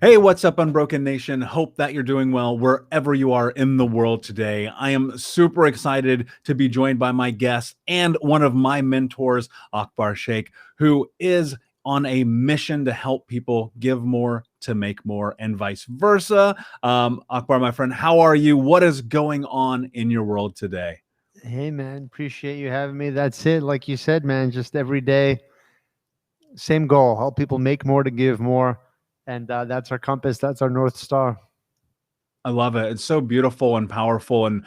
Hey, what's up, Unbroken Nation? Hope that you're doing well wherever you are in the world today. I am super excited to be joined by my guest and one of my mentors, Akbar Sheikh, who is on a mission to help people give more to make more and vice versa. Akbar, my friend, how are you? What is going on in your world today? Hey, man, appreciate you having me. That's it. Like you said, man, just every day, same goal, help people make more to give more. And that's our compass. That's our North Star. I love it. It's so beautiful and powerful. And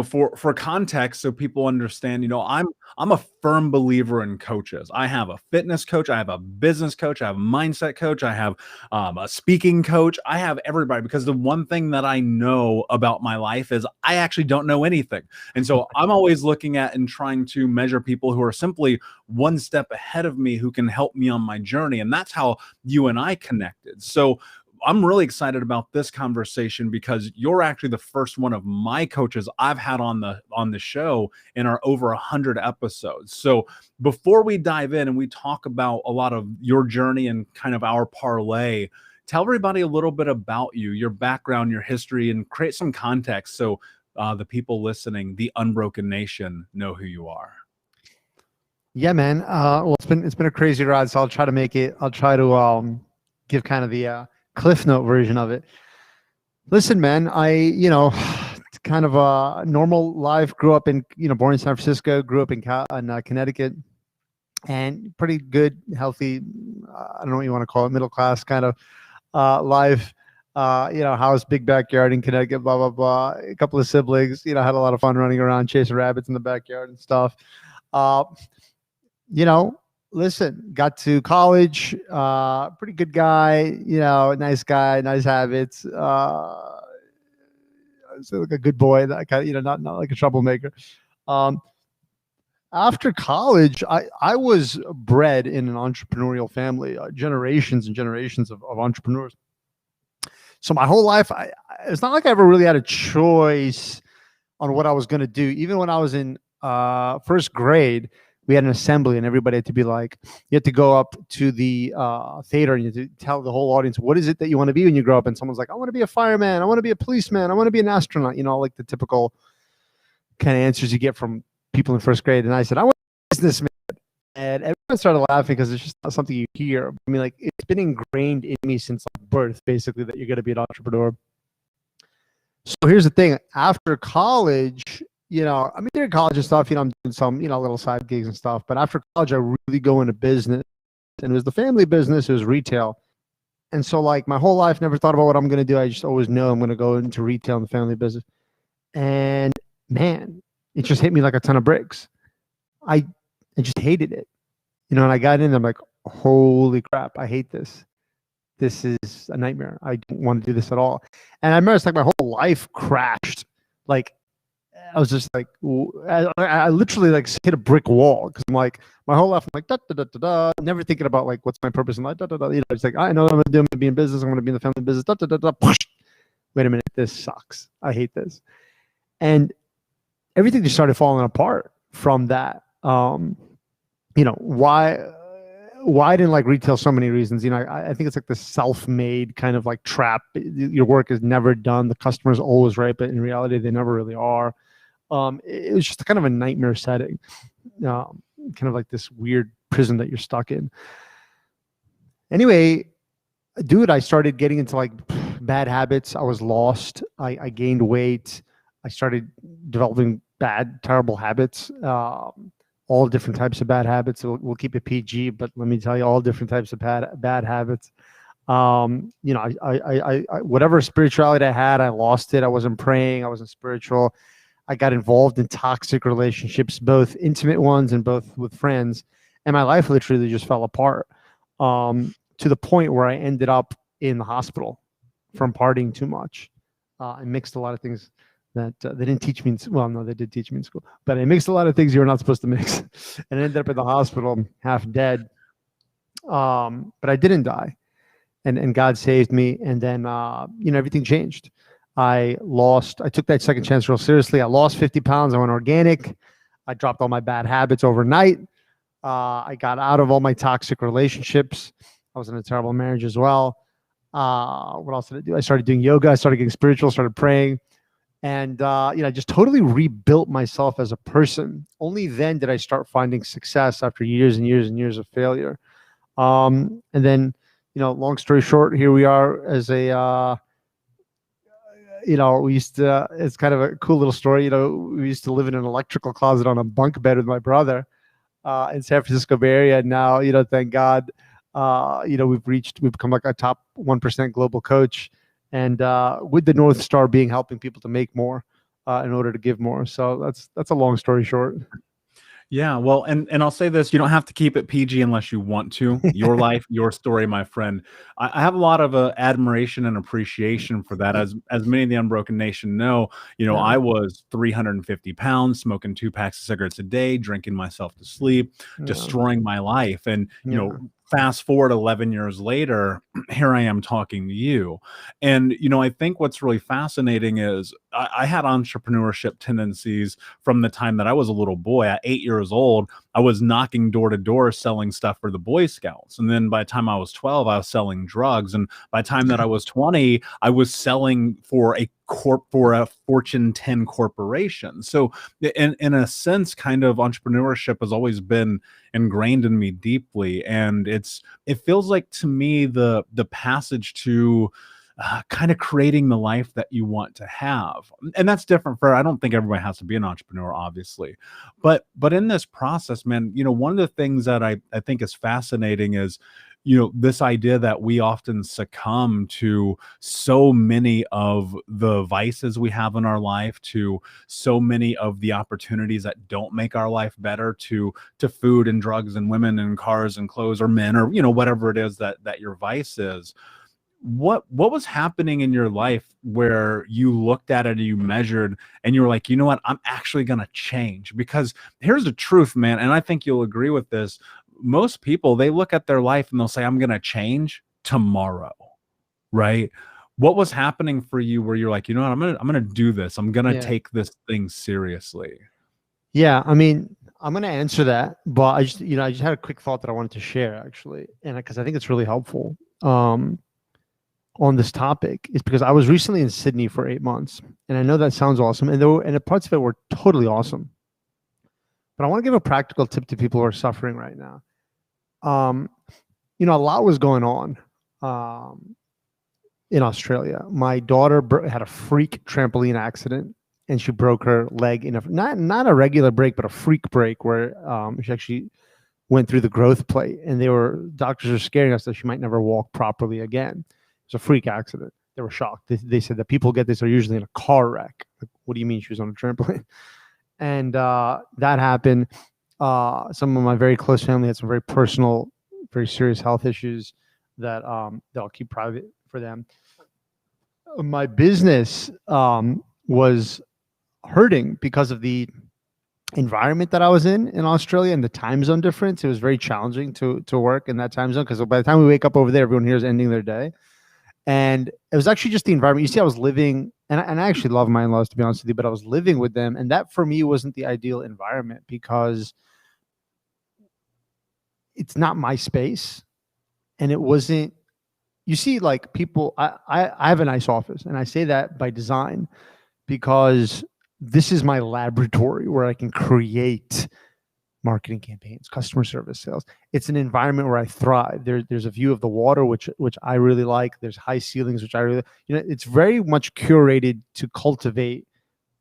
for context, so people understand, I'm a firm believer in coaches. I have a fitness coach, I have a business coach, I have a mindset coach, I have a speaking coach. I have everybody because the one thing that I know about my life is I actually don't know anything. And so I'm always looking at and trying to measure people who are simply one step ahead of me who can help me on my journey. And that's how you and I connected. So I'm really excited about this conversation because you're actually the first one of my coaches I've had on the show in our over 100 episodes. So before we dive in and we talk about a lot of your journey and kind of our parlay, tell everybody a little bit about you, your background, your history, and create some context so the people listening, the Unbroken Nation, know who you are. Yeah, man. Well, it's been a crazy ride, so I'll try to make it. I'll try to give kind of the Cliff Note version of it. Listen, man, kind of a normal life. Grew up in, born in San Francisco. Grew up in Connecticut, and pretty good, healthy. I don't know what you want to call it, middle class kind of life. House, big backyard in Connecticut, blah blah blah. A couple of siblings. Had a lot of fun running around, chasing rabbits in the backyard and stuff. Listen, got to college, pretty good guy, nice guy, nice habits. So like a good boy, that kind of, not like a troublemaker. After college, I was bred in an entrepreneurial family, generations and generations of entrepreneurs. So my whole life, it's not like I ever really had a choice on what I was going to do. Even when I was in first grade, we had an assembly and everybody had to be like, you had to go up to the theater and you had to tell the whole audience, what is it that you want to be when you grow up? And someone's like, I want to be a fireman. I want to be a policeman. I want to be an astronaut, like the typical kind of answers you get from people in first grade. And I said, I want to be a businessman. And everyone started laughing because it's just not something you hear. I mean, like, it's been ingrained in me since birth, basically, that you're going to be an entrepreneur. So here's the thing. After college, during college and stuff, I'm doing some, little side gigs and stuff. But after college, I really go into business. And it was the family business. It was retail. And so, like, my whole life, never thought about what I'm going to do. I just always know I'm going to go into retail and the family business. And, man, it just hit me like a ton of bricks. I just hated it. And I got in, I'm like, holy crap, I hate this. This is a nightmare. I don't want to do this at all. And I remember it's like my whole life crashed. Like, I was just like, I literally like hit a brick wall because I'm like, my whole life, I'm like, da, da, da, da, da, never thinking about like, what's my purpose in life, da, da, da. It's like, I know what I'm going to do. I'm going to be in business. I'm going to be in the family business, da, da, da, da. Wait a minute, this sucks. I hate this. And everything just started falling apart from that. Why I didn't like retail? So many reasons. I think it's like the self-made kind of like trap. Your work is never done. The customer's always right, but in reality, they never really are. It was just kind of a nightmare setting, kind of like this weird prison that you're stuck in. Anyway, dude, I started getting into like bad habits. I was lost. I gained weight. I started developing bad, terrible habits. All different types of bad habits. We'll keep it PG, but let me tell you, all different types of bad habits. Whatever spirituality I had, I lost it. I wasn't praying. I wasn't spiritual. I got involved in toxic relationships, both intimate ones and both with friends. And my life literally just fell apart to the point where I ended up in the hospital from partying too much. I mixed a lot of things that they didn't teach me. Well, no, they did teach me in school, but I mixed a lot of things you were not supposed to mix, and I ended up in the hospital half dead. But I didn't die, and God saved me. And then everything changed. I took that second chance real seriously. I lost 50 pounds. I went organic. I dropped all my bad habits overnight. I got out of all my toxic relationships. I was in a terrible marriage as well. What else did I do? I started doing yoga. I started getting spiritual, started praying. And, I just totally rebuilt myself as a person. Only then did I start finding success after years and years and years of failure. And then, long story short, here we are as a, we used to, it's kind of a cool little story. We used to live in an electrical closet on a bunk bed with my brother in San Francisco Bay Area. And now, thank God, we've become like a top 1% global coach. And with the North Star being helping people to make more in order to give more. So that's a long story short. Yeah, well, and I'll say this, you don't have to keep it PG unless you want to. Your life, your story, my friend. I have a lot of admiration and appreciation for that. As many of the Unbroken Nation know, Yeah. I was 350 pounds, smoking 2 packs of cigarettes a day, drinking myself to sleep, destroying my life. And, fast forward 11 years later, here I am talking to you. And, I think what's really fascinating is I had entrepreneurship tendencies from the time that I was a little boy. At 8 years old, I was knocking door to door selling stuff for the Boy Scouts. And then by the time I was 12, I was selling drugs. And by the time that I was 20, I was selling for a Fortune 10 corporation. So in a sense, kind of entrepreneurship has always been ingrained in me deeply. And it feels like to me the passage to kind of creating the life that you want to have. And that's different I don't think everybody has to be an entrepreneur, obviously. But in this process, man, one of the things that I think is fascinating is, this idea that we often succumb to so many of the vices we have in our life, to so many of the opportunities that don't make our life better, to food and drugs and women and cars and clothes or men or, whatever it is that your vice is. What was happening in your life where you looked at it and you measured and you were like, you know what, I'm actually going to change? Because here's the truth, man. And I think you'll agree with this. Most people, they look at their life and they'll say, I'm going to change tomorrow. Right. What was happening for you where you're like, you know what, I'm going to do this. I'm going to take this thing seriously. Yeah. I mean, I'm going to answer that, but I just had a quick thought that I wanted to share actually. And because I think it's really helpful. On this topic is because I was recently in Sydney for 8 months, and I know that sounds awesome, and the parts of it were totally awesome. But I want to give a practical tip to people who are suffering right now. A lot was going on in Australia. My daughter had a freak trampoline accident, and she broke her leg in not a regular break, but a freak break where she actually went through the growth plate, and doctors are scaring us that she might never walk properly again. It's a freak accident. They were shocked. They said that people get this are usually in a car wreck. Like, what do you mean she was on a trampoline? And that happened. Some of my very close family had some very personal, very serious health issues that I'll keep private for them. My business was hurting because of the environment that I was in Australia and the time zone difference. It was very challenging to work in that time zone because by the time we wake up over there, everyone here is ending their day. And it was actually just the environment. You see, I was living, and I actually love my in-laws, to be honest with you, but I was living with them. And that for me wasn't the ideal environment because it's not my space. And it wasn't, you see, like people, I have a nice office, and I say that by design because this is my laboratory where I can create marketing campaigns, customer service, sales. It's an environment where I thrive. There's a view of the water, which I really like. There's high ceilings, which I really, it's very much curated to cultivate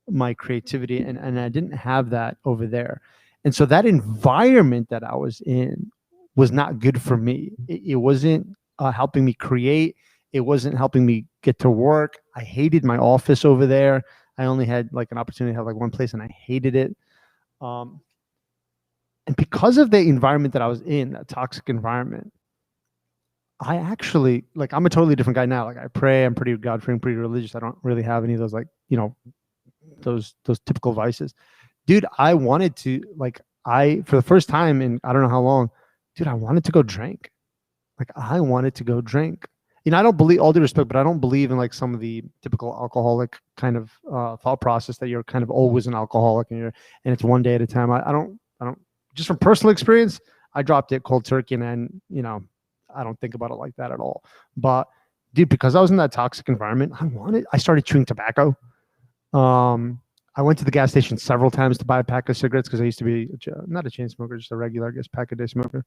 my creativity. And I didn't have that over there. And so that environment that I was in was not good for me. It wasn't helping me create. It wasn't helping me get to work. I hated my office over there. I only had like an opportunity to have like one place, and I hated it. And because of the environment that I was in, that toxic environment, I actually, like, I'm a totally different guy now. Like, I pray, I'm pretty God-fearing, pretty religious. I don't really have any of those, like, those typical vices. Dude, I wanted to, like, for the first time in I don't know how long, dude, I wanted to go drink. Like, I wanted to go drink. I don't believe, all due respect, but I don't believe in like some of the typical alcoholic kind of thought process that you're kind of always an alcoholic and it's one day at a time. I don't. Just from personal experience, I dropped it cold turkey, and I don't think about it like that at all. But dude, because I was in that toxic environment, I started chewing tobacco. I went to the gas station several times to buy a pack of cigarettes because I used to be not a chain smoker, just a regular, I guess, pack a day smoker.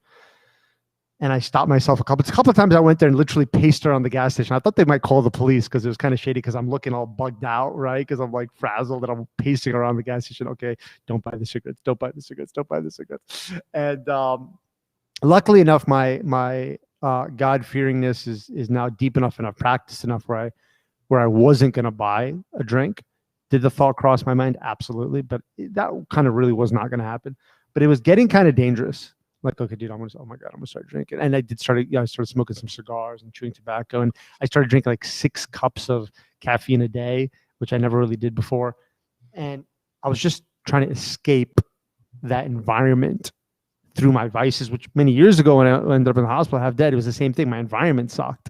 And I stopped myself a couple of times. I went there and literally paced around the gas station. I thought they might call the police because it was kind of shady because I'm looking all bugged out, right? Because I'm like frazzled and I'm pacing around the gas station. Okay, don't buy the cigarettes. Don't buy the cigarettes. Don't buy the cigarettes. And luckily enough, my God-fearingness is now deep enough and I've practiced enough where I wasn't going to buy a drink. Did the thought cross my mind? Absolutely. But that kind of really was not going to happen. But it was getting kind of dangerous. Like, okay, dude, oh my God, I'm gonna start drinking. And I started smoking some cigars and chewing tobacco. And I started drinking like 6 cups of caffeine a day, which I never really did before. And I was just trying to escape that environment through my vices, which many years ago when I ended up in the hospital, half dead, it was the same thing. My environment sucked.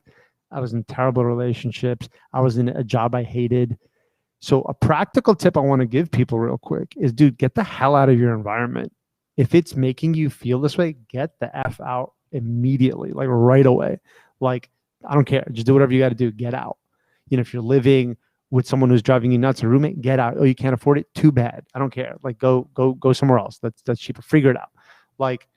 I was in terrible relationships. I was in a job I hated. So a practical tip I want to give people real quick is, dude, get the hell out of your environment. If it's making you feel this way, get the F out immediately, like right away. Like, I don't care. Just do whatever you got to do. Get out. You know, if you're living with someone who's driving you nuts, a roommate, get out. Oh, you can't afford it? Too bad. I don't care. Like, go somewhere else. That's cheaper. Figure it out. Like,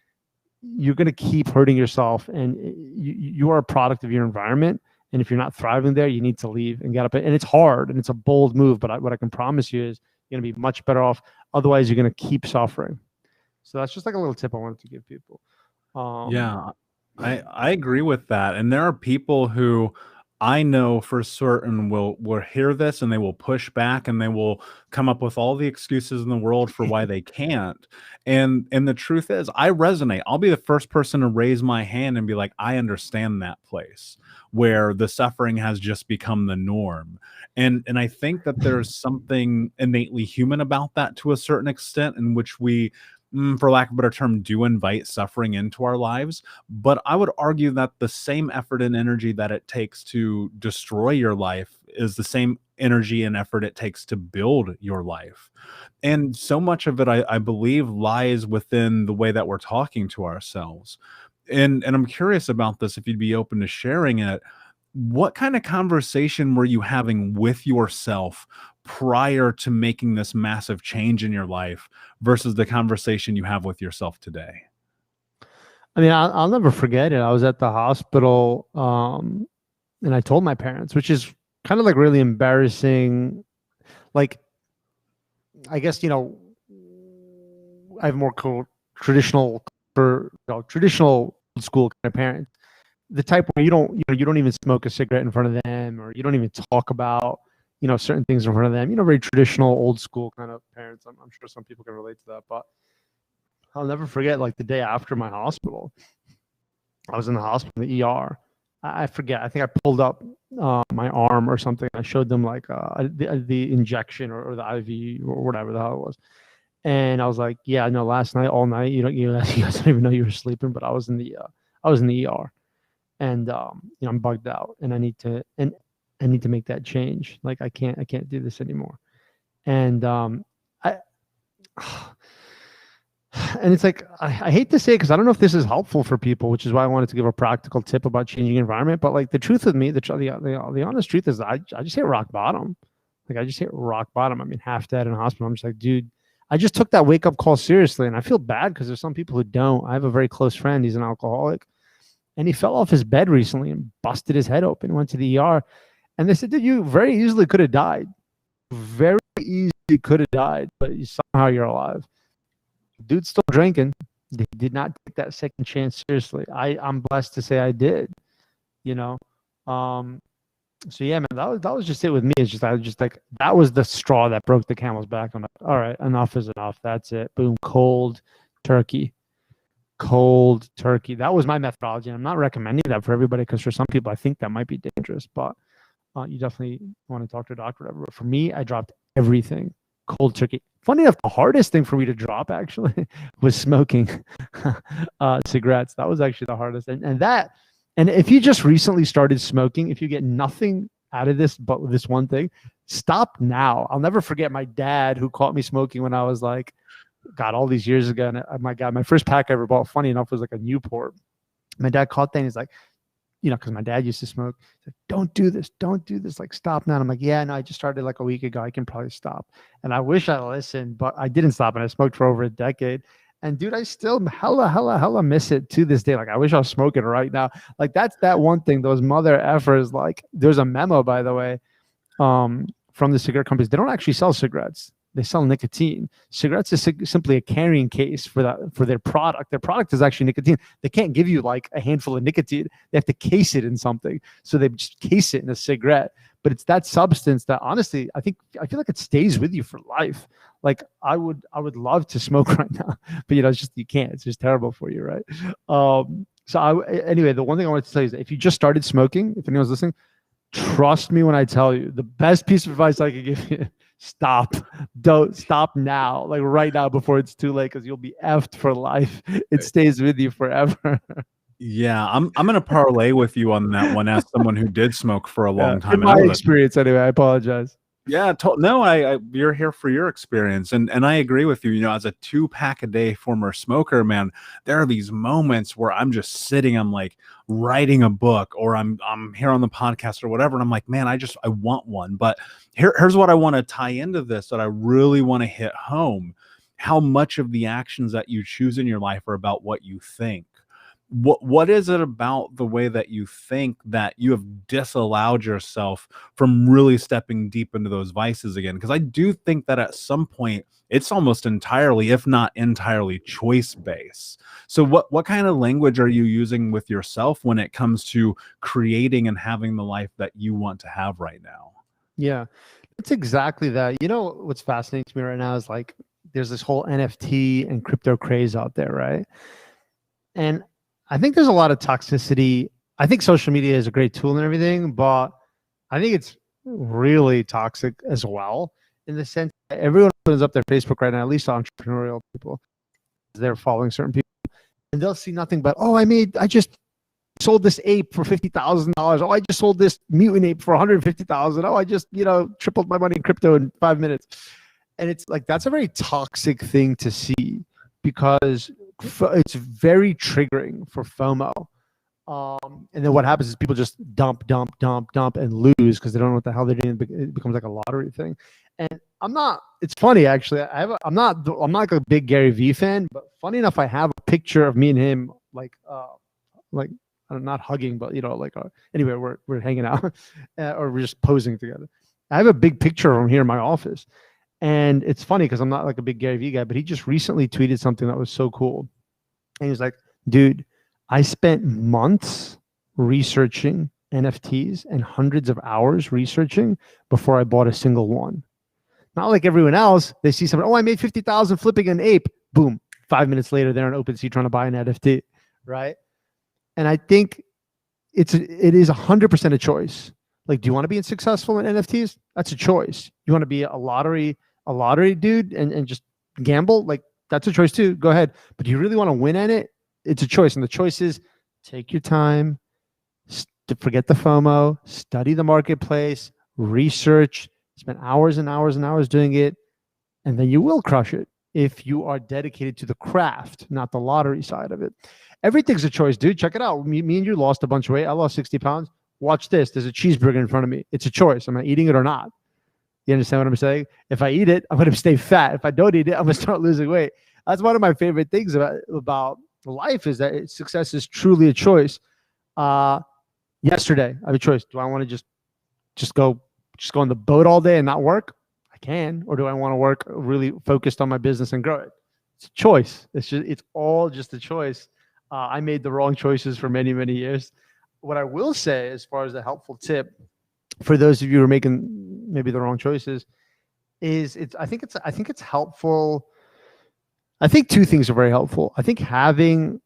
you're going to keep hurting yourself, and you are a product of your environment. And if you're not thriving there, you need to leave and get up. And it's hard and it's a bold move, but what I can promise you is you're going to be much better off. Otherwise, you're going to keep suffering. So that's just like a little tip I wanted to give people. Yeah, I agree with that. And there are people who I know for certain will hear this and they will push back and they will come up with all the excuses in the world for why they can't. And the truth is, I resonate. I'll be the first person to raise my hand and be like, I understand that place where the suffering has just become the norm. And I think that there's something innately human about that to a certain extent, in which we, for lack of a better term, do invite suffering into our lives. But I would argue that the same effort and energy that it takes to destroy your life is the same energy and effort it takes to build your life. And so much of it, I believe, lies within the way that we're talking to ourselves. And I'm curious about this, if you'd be open to sharing it. What kind of conversation were you having with yourself prior to making this massive change in your life versus the conversation you have with yourself today? I mean, I'll never forget it. I was at the hospital, and I told my parents, which is kind of like really embarrassing. Like, I guess, I have more traditional old school kind of parents. The type where you don't even smoke a cigarette in front of them, or you don't even talk about, certain things in front of them, very traditional old school kind of parents. I'm sure some people can relate to that, but I'll never forget, like, the day after my hospital, I was in the hospital, in the ER. I forget. I think I pulled up my arm or something. I showed them like the injection or the IV or whatever the hell it was. And I was like, yeah, no, last night, all night, you guys don't even know you were sleeping, but I was in the ER. And I'm bugged out, and I need to make that change. Like, I can't do this anymore. And and it's like, I hate to say it because I don't know if this is helpful for people, which is why I wanted to give a practical tip about changing environment. But like, the truth with me, the honest truth is I just hit rock bottom. Like, I just hit rock bottom. I mean, half dead in a hospital. I'm just like, dude, I just took that wake up call seriously, and I feel bad because there's some people who don't. I have a very close friend. He's an alcoholic. And he fell off his bed recently and busted his head open, went to the ER. And they said, dude, you very easily could have died. Very easily could have died, but somehow you're alive. Dude's still drinking. They did not take that second chance seriously. I'm blessed to say I did, So yeah, man, that was just it with me. It's just, I was just like, that was the straw that broke the camel's back. I'm like, all right, enough is enough. That's it. Boom, cold turkey. That was my methodology. And I'm not recommending that for everybody, because for some people, I think that might be dangerous, but you definitely want to talk to a doctor or whatever. But for me, I dropped everything. Cold turkey. Funny enough, the hardest thing for me to drop actually was smoking cigarettes. That was actually the hardest. And if you just recently started smoking, if you get nothing out of this but this one thing, stop now. I'll never forget my dad, who caught me smoking when I was like, God, all these years ago. And my God, my first pack I ever bought, funny enough, was like a Newport. My dad caught that and he's like, because my dad used to smoke. Like, don't do this. Don't do this. Like, stop now. And I'm like, yeah, no, I just started like a week ago. I can probably stop. And I wish I listened, but I didn't stop. And I smoked for over a decade. And dude, I still hella miss it to this day. Like, I wish I was smoking right now. Like, that's that one thing. Those mother effers. Like, there's a memo, by the way, from the cigarette companies. They don't actually sell cigarettes. They sell nicotine. Cigarettes is simply a carrying case for their product. Their product is actually nicotine. They can't give you like a handful of nicotine. They have to case it in something. So they just case it in a cigarette. But it's that substance that honestly, I feel like it stays with you for life. Like I would love to smoke right now, but it's just, you can't. It's just terrible for you, right? Anyway, the one thing I wanted to tell you is that if you just started smoking, if anyone's listening, trust me when I tell you, the best piece of advice I could give you: stop. Don't stop now, like right now before it's too late, because you'll be effed for life. It stays with you forever. Yeah, I'm gonna parlay with you on that one as someone who did smoke for a long time. In my experience, anyway. I apologize. Yeah, no, you're here for your experience, and I agree with you. As a 2-pack a day former smoker, man, there are these moments where I'm just sitting, I'm like writing a book, or I'm here on the podcast or whatever, and I'm like, man, I want one. But here's what I want to tie into this that I really want to hit home: how much of the actions that you choose in your life are about what you think. What is it about the way that you think that you have disallowed yourself from really stepping deep into those vices again? Because I do think that at some point it's almost entirely, if not entirely, choice based. So what kind of language are you using with yourself when it comes to creating and having the life that you want to have right now? Yeah, it's exactly that. What's fascinating to me right now is like there's this whole NFT and crypto craze out there, right? And I think there's a lot of toxicity. I think social media is a great tool and everything, but I think it's really toxic as well, in the sense that everyone opens up their Facebook right now, at least entrepreneurial people. They're following certain people, and they'll see nothing but, oh, I just sold this ape for $50,000. Oh, I just sold this mutant ape for $150,000. Oh, I just, tripled my money in crypto in 5 minutes. And it's like, that's a very toxic thing to see, because it's very triggering for FOMO. And then what happens is people just dump and lose because they don't know what the hell they're doing. It becomes like a lottery thing. And it's funny actually. I'm not like a big Gary Vee fan, but funny enough, I have a picture of me and him, like I'm not hugging, but anyway, we're hanging out or we're just posing together. I have a big picture of him here in my office. And it's funny because I'm not like a big Gary Vee guy, but he just recently tweeted something that was so cool. And he was like, dude, I spent months researching NFTs and hundreds of hours researching before I bought a single one. Not like everyone else. They see something, oh, I made 50,000 flipping an ape. Boom. 5 minutes later, they're on OpenSea trying to buy an NFT, right? And I think it is 100% a choice. Like, do you want to be successful in NFTs? That's a choice. You want to be a lottery dude and just gamble? Like, that's a choice too. Go ahead. But do you really want to win at it? It's a choice. And the choice is take your time, forget the FOMO, study the marketplace, research, spend hours and hours and hours doing it. And then you will crush it if you are dedicated to the craft, not the lottery side of it. Everything's a choice, dude. Check it out. Me and you lost a bunch of weight. I lost 60 pounds. Watch this. There's a cheeseburger in front of me. It's a choice. Am I eating it or not? You understand what I'm saying? If I eat it, I'm going to stay fat. If I don't eat it, I'm going to start losing weight. That's one of my favorite things about life, is that success is truly a choice. Yesterday, I have a choice. Do I want to just go on the boat all day and not work? I can. Or do I want to work really focused on my business and grow it? It's a choice. It's all just a choice. I made the wrong choices for many, many years. What I will say, as far as a helpful tip for those of you who are making maybe the wrong choices, is I think it's helpful. I think two things are very helpful. I think having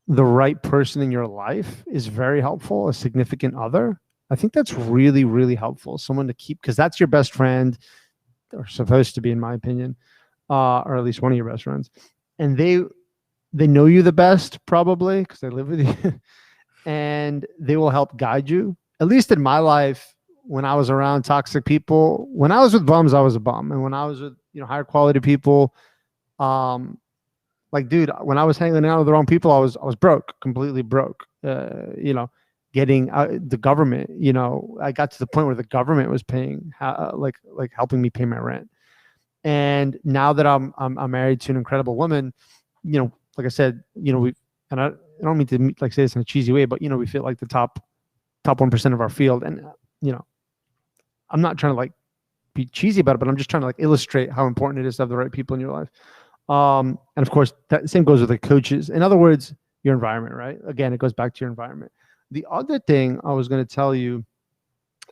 the right person in your life is very helpful. A significant other. I think that's really, really helpful. Someone to keep, because that's your best friend, or supposed to be, in my opinion, or at least one of your best friends. And they know you the best, probably, because they live with you. And they will help guide you. At least in my life, when I was around toxic people, when I was with bums, I was a bum. And when I was with, higher quality people, like, dude, when I was hanging out with the wrong people, I was broke, completely broke. getting the government, I got to the point where the government was paying, like helping me pay my rent. And now that I'm married to an incredible woman, like I said, and I don't mean to like say this in a cheesy way, but we feel like the top 1% of our field. And I'm not trying to like be cheesy about it, but I'm just trying to like illustrate how important it is to have the right people in your life. And of course, that same goes with the coaches. In other words, your environment, right? Again, it goes back to your environment. The other thing I was going to tell you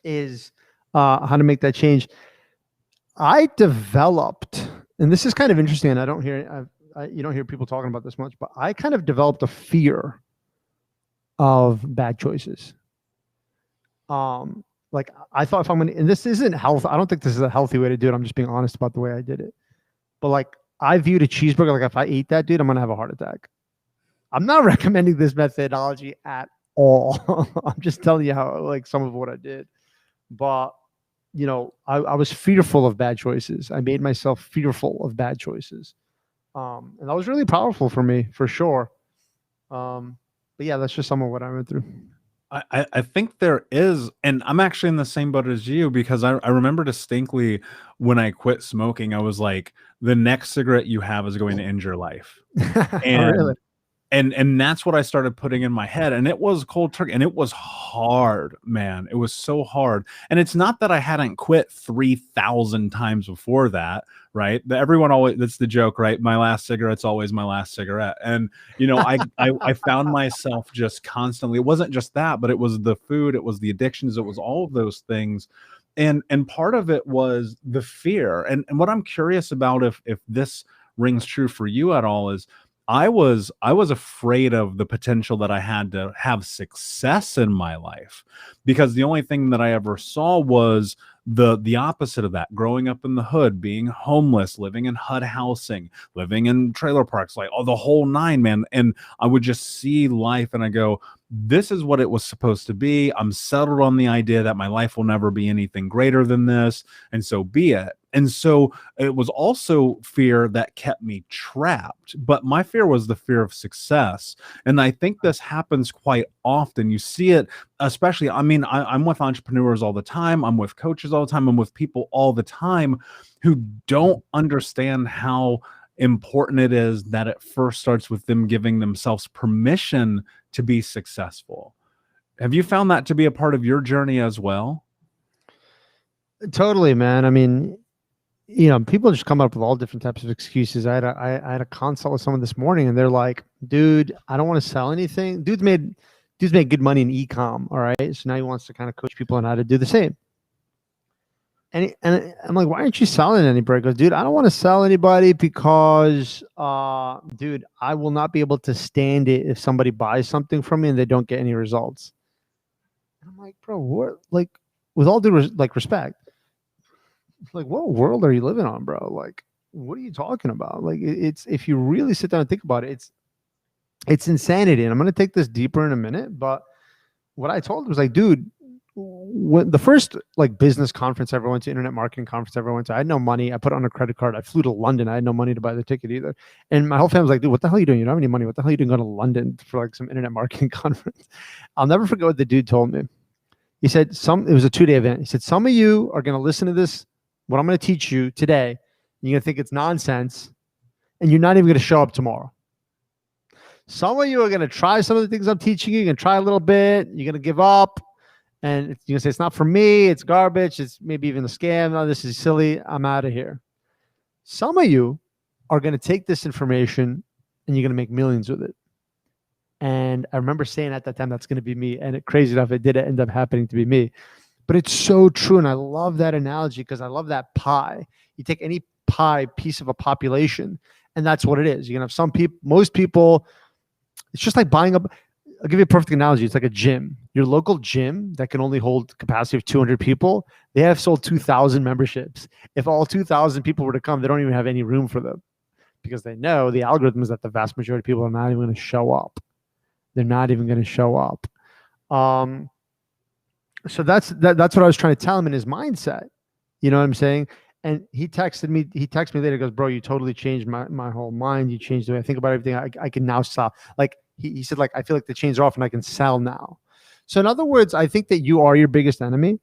is how to make that change. I developed, and this is kind of interesting, and I don't hear, you don't hear people talking about this much, but I kind of developed a fear of bad choices. Like I thought if I'm going to, and this isn't health, I don't think this is a healthy way to do it. I'm just being honest about the way I did it. But like I viewed a cheeseburger, like if I eat that, dude, I'm going to have a heart attack. I'm not recommending this methodology at all. I'm just telling you how, like some of what I did. But, I was fearful of bad choices. I made myself fearful of bad choices. And that was really powerful for me, for sure. But yeah, that's just some of what I went through. I think there is, and I'm actually in the same boat as you, because I remember distinctly when I quit smoking, I was like, the next cigarette you have is going to end your life. And Really? and that's what I started putting in my head. And it was cold turkey, and it was hard, man. It was so hard. And it's not that I hadn't quit 3,000 times before that, right? Everyone always, that's the joke, right? My last cigarette's always my last cigarette. And I found myself just constantly, it wasn't just that, but it was the food, it was the addictions, it was all of those things. And part of it was the fear. And what I'm curious about, if this rings true for you at all, is I was afraid of the potential that I had to have success in my life, because the only thing that I ever saw was the opposite of that. Growing up in the hood, being homeless, living in HUD housing, living in trailer parks, like the whole nine, man. And I would just see life and I go, this is what it was supposed to be. I'm settled on the idea that my life will never be anything greater than this, and so be it. And so it was also fear that kept me trapped. But my fear was the fear of success. And I think this happens quite often. You see it, especially, I mean, I'm with entrepreneurs all the time. I'm with coaches all the time. I'm with people all the time who don't understand how important it is that it first starts with them giving themselves permission to be successful. Have you found that to be a part of your journey as well? Totally, man. I mean, people just come up with all different types of excuses. I had a consult with someone this morning, and they're like, "Dude, I don't want to sell anything." Dude's made good money in e-com. All right, so now he wants to kind of coach people on how to do the same. And I'm like, "Why aren't you selling anybody?" He goes, "Dude, I don't want to sell anybody because, dude, I will not be able to stand it if somebody buys something from me and they don't get any results." And I'm like, "Bro, what? Like, with all due respect, like what world are you living on, bro? Like, what are you talking about? Like, it's, if you really sit down and think about it, it's insanity." And I'm going to take this deeper in a minute, but what I told him was like, dude, when the first like business conference I ever went to, internet marketing conference I ever went to, I had no money. I put it on a credit card. I flew to London. I had no money to buy the ticket either. And my whole family was like, dude, what the hell are you doing? You don't have any money. What the hell are you doing going to London for like some internet marketing conference? I'll never forget what the dude told me. He said, it was a 2-day event. He said, some of you are going to listen to this, what I'm going to teach you today. You're going to think it's nonsense, and you're not even going to show up tomorrow. Some of you are going to try some of the things I'm teaching you. You're going to try a little bit. You're going to give up. And you're going to say, it's not for me. It's garbage. It's maybe even a scam. No, this is silly. I'm out of here. Some of you are going to take this information and you're going to make millions with it. And I remember saying at that time, that's going to be me. And crazy enough, it did end up happening to be me. But it's so true. And I love that analogy because I love that pie. You take any pie piece of a population, and that's what it is. You're going to have some people, most people, it's just like buying up. I'll give you a perfect analogy. It's like a gym. Your local gym that can only hold capacity of 200 people, they have sold 2,000 memberships. If all 2,000 people were to come, they don't even have any room for them because they know the algorithm is that the vast majority of people are not even going to show up. They're not even going to show up. So that's what I was trying to tell him in his mindset. You know what I'm saying? And he texted me later, goes, bro, you totally changed my whole mind. You changed the way I think about everything. I can now sell. Like he said, like, I feel like the chains are off and I can sell now. So in other words, I think that you are your biggest enemy,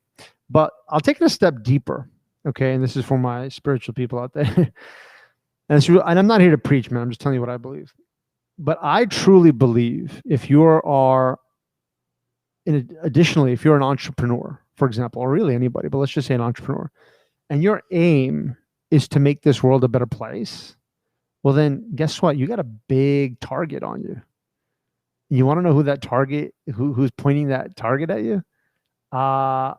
but I'll take it a step deeper. Okay. And this is for my spiritual people out there. And I'm not here to preach, man. I'm just telling you what I believe. But I truly believe if you are, additionally, if you're an entrepreneur, for example, or really anybody, but let's just say an entrepreneur, and your aim is to make this world a better place, well, then guess what? You got a big target on you. You want to know who that target, who's pointing that target at you? Well,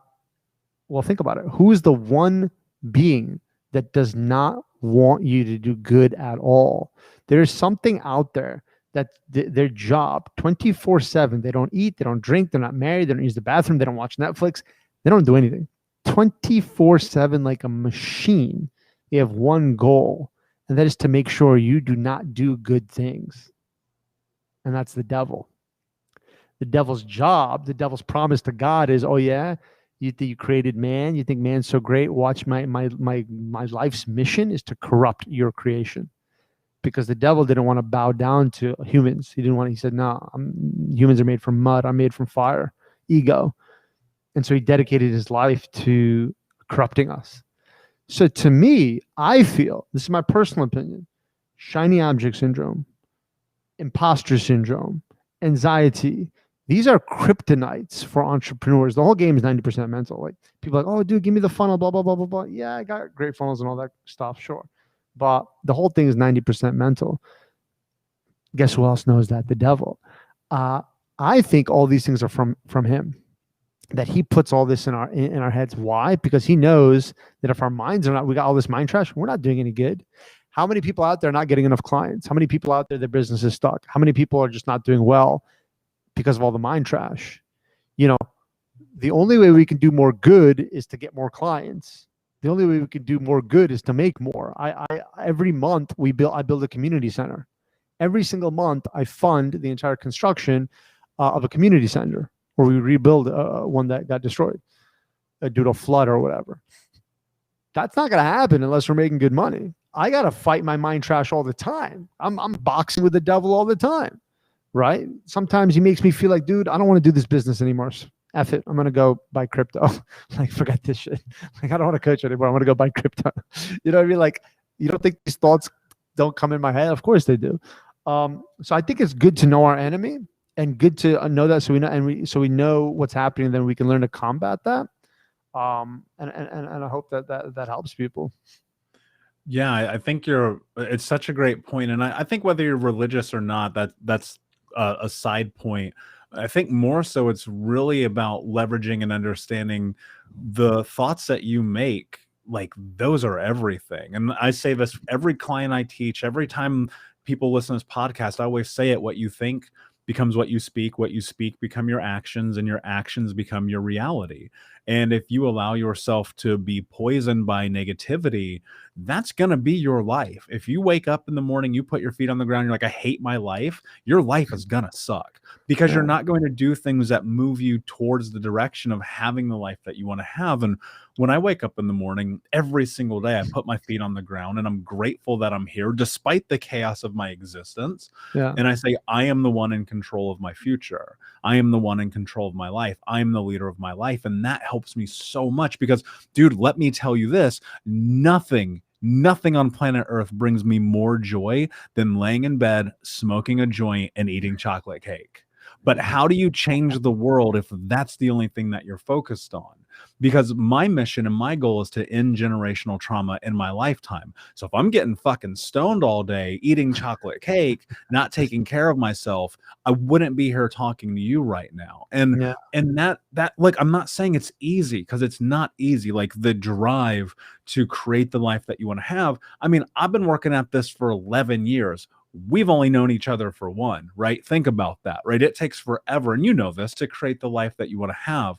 think about it. Who is the one being that does not want you to do good at all? There's something out there that their job 24/7, they don't eat, they don't drink, they're not married, they don't use the bathroom, they don't watch Netflix, they don't do anything. 24/7, like a machine. They have one goal, and that is to make sure you do not do good things. And that's the devil. The devil's job, the devil's promise to God is, oh yeah, you think you created man, you think man's so great, watch my life's mission is to corrupt your creation. Because the devil didn't want to bow down to humans. He said, no, humans are made from mud, I'm made from fire, ego. And so he dedicated his life to corrupting us. So to me, I feel, this is my personal opinion, shiny object syndrome, imposter syndrome, anxiety, these are kryptonites for entrepreneurs. The whole game is 90% mental. Like people are like, oh, dude, give me the funnel, blah, blah, blah, blah, blah. Yeah, I got great funnels and all that stuff, sure. But the whole thing is 90% mental. Guess who else knows that? The devil. I think all these things are from him. That he puts all this in our heads. Why? Because he knows that if our minds are not, we got all this mind trash, we're not doing any good. How many people out there are not getting enough clients? How many people out there, their business is stuck? How many people are just not doing well because of all the mind trash? You know, the only way we can do more good is to get more clients. The only way we can do more good is to make more. Every month I build a community center. Every single month I fund the entire construction of a community center, or we rebuild one that got destroyed due to a flood or whatever. That's not going to happen unless we're making good money. I got to fight my mind trash all the time. I'm boxing with the devil all the time, right? Sometimes he makes me feel like, dude, I don't want to do this business anymore. F it. I'm going to go buy crypto. Like, forget this shit. Like, I don't want to coach anymore. I'm going to go buy crypto. You know what I mean? Like, you don't think these thoughts don't come in my head? Of course they do. So I think it's good to know our enemy and good to know that, so we know, so we know what's happening, and then we can learn to combat that. And I hope that helps people. Yeah, I think it's such a great point. And I think whether you're religious or not, that's a side point. I think more so it's really about leveraging and understanding the thoughts that you make. Like, those are everything. And I say this every client I teach, every time people listen to this podcast, I always say it: what you think becomes what you speak become your actions, and your actions become your reality. And if you allow yourself to be poisoned by negativity, that's going to be your life. If you wake up in the morning, you put your feet on the ground, you're like, I hate my life, your life is going to suck, because you're not going to do things that move you towards the direction of having the life that you want to have. And when I wake up in the morning, every single day, I put my feet on the ground and I'm grateful that I'm here despite the chaos of my existence. Yeah. And I say, I am the one in control of my future. I am the one in control of my life. I am the leader of my life. And that helps me so much because, dude, let me tell you this, nothing on planet Earth brings me more joy than laying in bed, smoking a joint, and eating chocolate cake. But how do you change the world if that's the only thing that you're focused on? Because my mission and my goal is to end generational trauma in my lifetime. So if I'm getting fucking stoned all day, eating chocolate cake, not taking care of myself, I wouldn't be here talking to you right now. And that like, I'm not saying it's easy, because it's not easy. Like, the drive to create the life that you want to have. I mean, I've been working at this for 11 years. We've only known each other for one, right? Think about that, right? It takes forever, and you know this, to create the life that you want to have.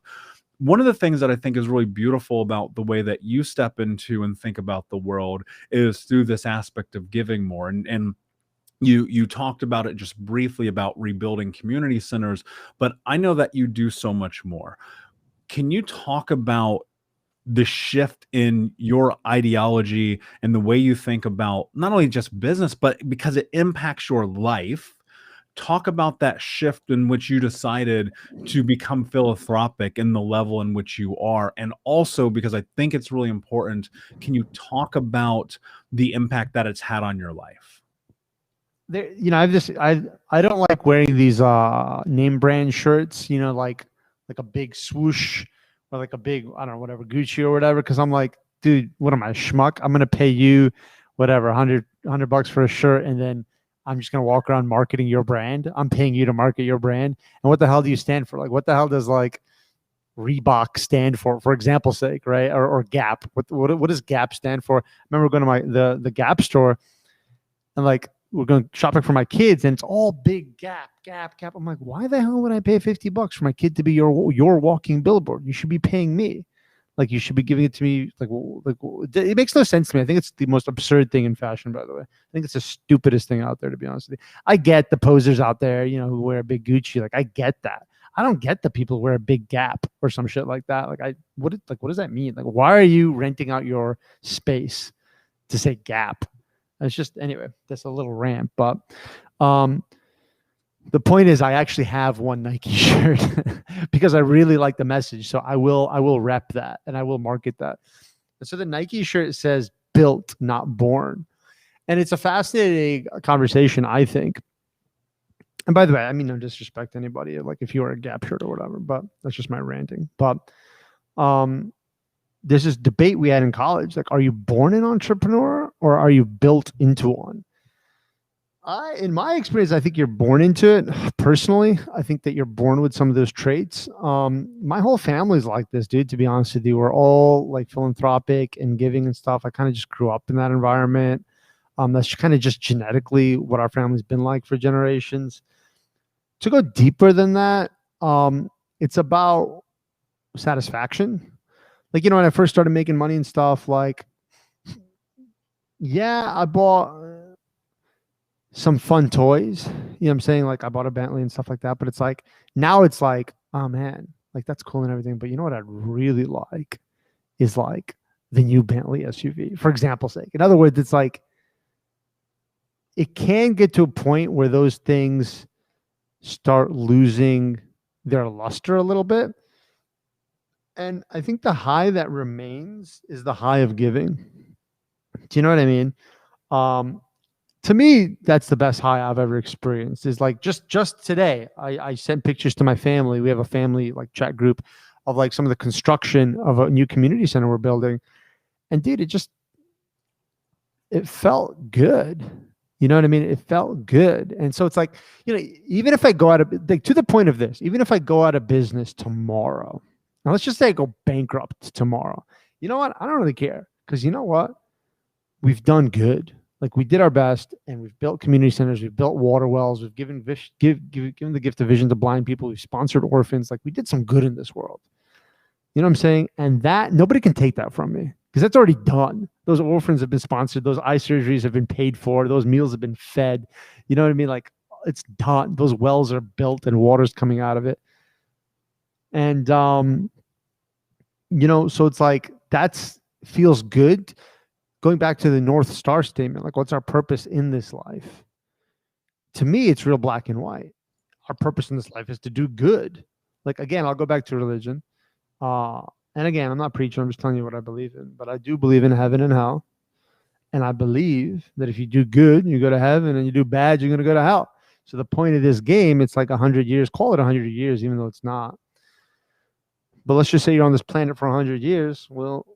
One of the things that I think is really beautiful about the way that you step into and think about the world is through this aspect of giving more. And you talked about it just briefly about rebuilding community centers, but I know that you do so much more. Can you talk about the shift in your ideology and the way you think about not only just business, but because it impacts your life, talk about that shift in which you decided to become philanthropic in the level in which you are. And also, because I think it's really important, can you talk about the impact that it's had on your life? There, I don't like wearing these name brand shirts, like a big swoosh or like a big, I don't know, whatever, Gucci or whatever, because I'm like, dude, what am I, a schmuck? I'm gonna pay you whatever, 100 bucks for a shirt, and then I'm just gonna walk around marketing your brand. I'm paying you to market your brand. And what the hell do you stand for? Like, what the hell does like Reebok stand for example's sake, right? Or Gap. What does Gap stand for? I remember going to the Gap store, and like we're going shopping for my kids, and it's all big Gap. I'm like, why the hell would I pay $50 for my kid to be your walking billboard? You should be paying me. Like, you should be giving it to me. Like it makes no sense to me. I think it's the most absurd thing in fashion, by the way. I think it's the stupidest thing out there, to be honest with you. I get the posers out there, who wear a big Gucci. Like, I get that. I don't get the people who wear a big Gap or some shit like that. Like, what does that mean? Like, why are you renting out your space to say Gap? It's just, anyway, that's a little rant, but the point is, I actually have one Nike shirt because I really like the message. So I will rep that, and I will market that. And so the Nike shirt says "Built, Not Born," and it's a fascinating conversation, I think. And by the way, I mean, no disrespect to anybody, like if you wear a Gap shirt or whatever, but that's just my ranting. But there's this debate we had in college, like, are you born an entrepreneur or are you built into one? In my experience, I think you're born into it. Personally, I think that you're born with some of those traits. My whole family's like this, dude, to be honest with you. We're all like philanthropic and giving and stuff. I kind of just grew up in that environment. That's kind of just genetically what our family's been like for generations. To go deeper than that, it's about satisfaction. Like, when I first started making money and stuff, like, yeah, I bought some fun toys. You know what I'm saying? Like, I bought a Bentley and stuff like that. But it's like, now it's like, oh man, like, that's cool and everything. But you know what I'd really like is like the new Bentley SUV, for example's sake. In other words, it's like, it can get to a point where those things start losing their luster a little bit. And I think the high that remains is the high of giving. Do you know what I mean? To me, that's the best high I've ever experienced. Is like just today, I sent pictures to my family. We have a family like chat group of like some of the construction of a new community center we're building. And dude, it felt good. You know what I mean? It felt good. And so it's like, even if I go out of, like, to the point of this, even if I go out of business tomorrow, now let's just say I go bankrupt tomorrow. You know what? I don't really care, because you know what? We've done good. Like, we did our best, and we've built community centers. We've built water wells. We've given the gift of vision to blind people. We've sponsored orphans. Like, we did some good in this world. You know what I'm saying? And that, nobody can take that from me, because that's already done. Those orphans have been sponsored. Those eye surgeries have been paid for. Those meals have been fed. You know what I mean? Like, it's done. Those wells are built and water's coming out of it. And, so it's like, feels good. Going back to the North Star statement, like, what's our purpose in this life? To me, it's real black and white. Our purpose in this life is to do good. Like, again, I'll go back to religion. And again, I'm not preaching. I'm just telling you what I believe in. But I do believe in heaven and hell. And I believe that if you do good, you go to heaven, and you do bad, you're going to go to hell. So the point of this game, it's like 100 years. Call it 100 years, even though it's not. But let's just say you're on this planet for 100 years. Well,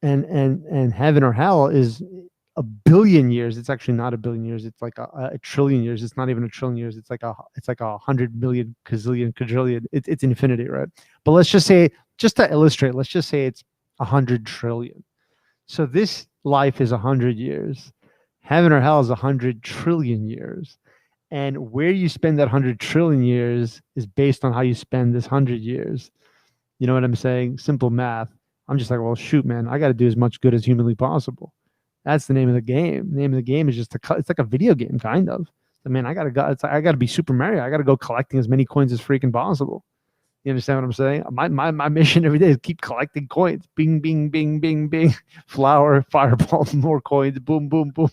and heaven or hell is a billion years. It's actually not a billion years. It's like a trillion years. It's not even a trillion years. It's like 100 million, quadrillion. It's infinity, right? But let's just say, just to illustrate, let's just say it's 100 trillion. So this life is 100 years. Heaven or hell is 100 trillion years. And where you spend that 100 trillion years is based on how you spend this 100 years. You know what I'm saying? Simple math. I'm just like, well, shoot, man, I got to do as much good as humanly possible. That's the name of the game. The name of the game is just it's like a video game, kind of. I mean, I gotta be Super Mario. I gotta go collecting as many coins as freaking possible. You understand what I'm saying? My mission every day is keep collecting coins. Bing, bing, bing, bing, bing. Flower, fireball, more coins. Boom, boom, boom.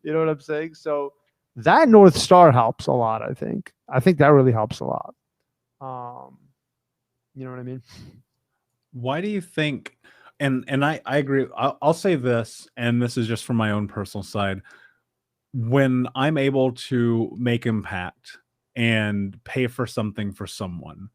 You know what I'm saying? So that North Star helps a lot. I think that really helps a lot. You know what I mean? Why do you think, and I agree, I'll say this, and this is just from my own personal side. When I'm able to make impact and pay for something for someone,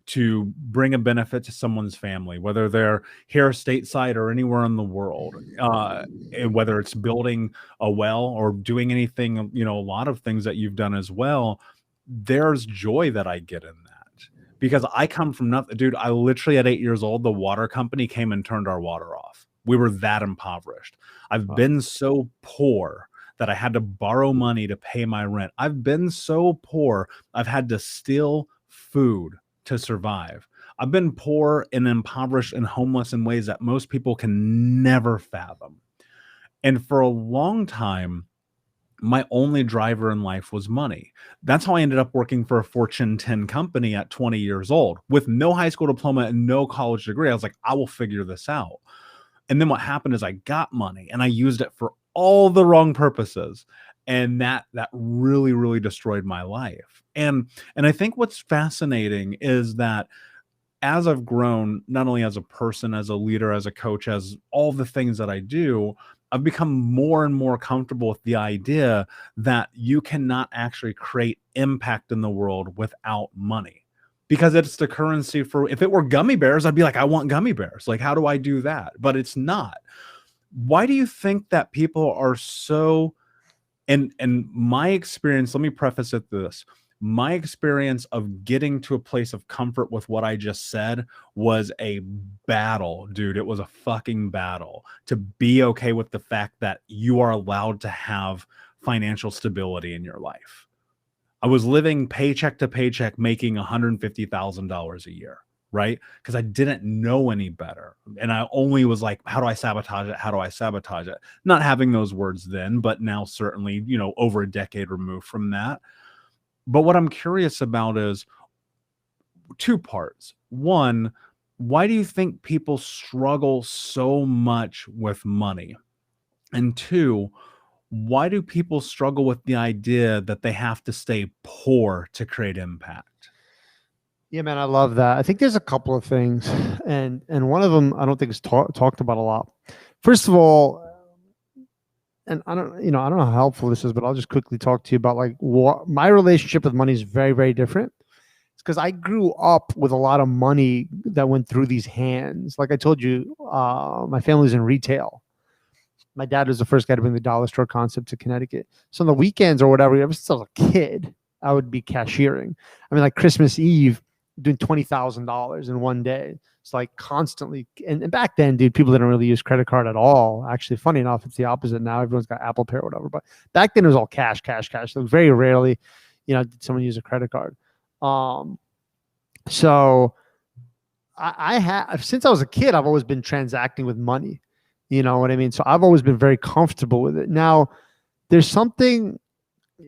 to bring a benefit to someone's family, whether they're here stateside or anywhere in the world, and whether it's building a well or doing anything, a lot of things that you've done as well, there's joy that I get in that. Because I come from nothing, dude. I literally at 8 years old, the water company came and turned our water off. We were that impoverished. I've been so poor that I had to borrow money to pay my rent. I've been so poor, I've had to steal food to survive. I've been poor and impoverished and homeless in ways that most people can never fathom. And for a long time, my only driver in life was money. That's how I ended up working for a Fortune 10 company at 20 years old with no high school diploma and no college degree. I was like, I will figure this out. And then what happened is I got money and I used it for all the wrong purposes. And that really, really destroyed my life. And I think what's fascinating is that as I've grown, not only as a person, as a leader, as a coach, as all the things that I do, I've become more and more comfortable with the idea that you cannot actually create impact in the world without money, because it's the currency for, if it were gummy bears, I'd be like, I want gummy bears. Like, how do I do that? But it's not. Why do you think that people are so, and my experience, let me preface it this. My experience of getting to a place of comfort with what I just said was a battle, dude. It was a fucking battle to be okay with the fact that you are allowed to have financial stability in your life. I was living paycheck to paycheck, making $150,000 a year, right? Because I didn't know any better. And I only was like, how do I sabotage it? How do I sabotage it? Not having those words then, but now certainly, over a decade removed from that. But what I'm curious about is two parts. One, why do you think people struggle so much with money? And two, why do people struggle with the idea that they have to stay poor to create impact? Yeah, man, I love that. I think there's a couple of things, and one of them I don't think is talked about a lot. First of all, and I don't know how helpful this is, but I'll just quickly talk to you about like what my relationship with money is. Very, very different. It's because I grew up with a lot of money that went through these hands. Like I told you, my family's in retail. My dad was the first guy to bring the dollar store concept to Connecticut. So on the weekends or whatever, ever since I was a kid, I would be cashiering. I mean, like Christmas Eve, doing $20,000 in one day. It's like constantly. And back then, dude, people didn't really use credit card at all. Actually, funny enough, it's the opposite now. Everyone's got Apple Pay or whatever. But back then, it was all cash. So very rarely, did someone use a credit card. So I have, since I was a kid, I've always been transacting with money. You know what I mean? So I've always been very comfortable with it. Now, there's something